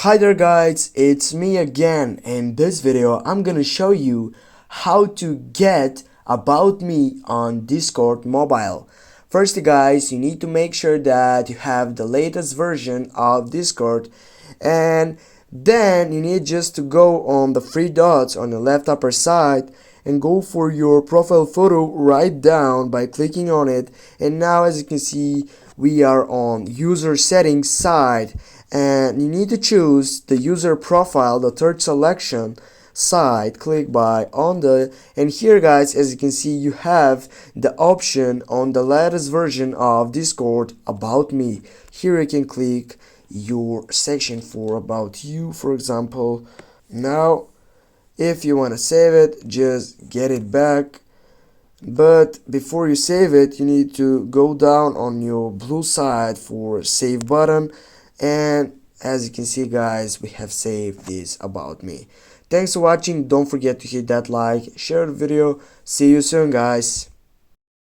Hi there guys, it's me again. In this video I'm gonna show you how to get about me on Discord mobile. Firstly guys, you need to make sure that you have the latest version of Discord, and then you need just to go on the three dots on the left upper side and go for your profile photo right down by clicking on it. And now as you can see, we are on user settings side, and you need to choose the user profile, the third selection side. Click by on the, and here guys, as you can see, you have the option on the latest version of Discord about me. Here you can click your section for about you, for example. Now if you want to save it, just get it back. But before you save it, you need to go down on your blue side for save button. And as you can see guys, we have saved this about me. Thanks for watching. Don't forget to hit that like, share the video. See you soon guys.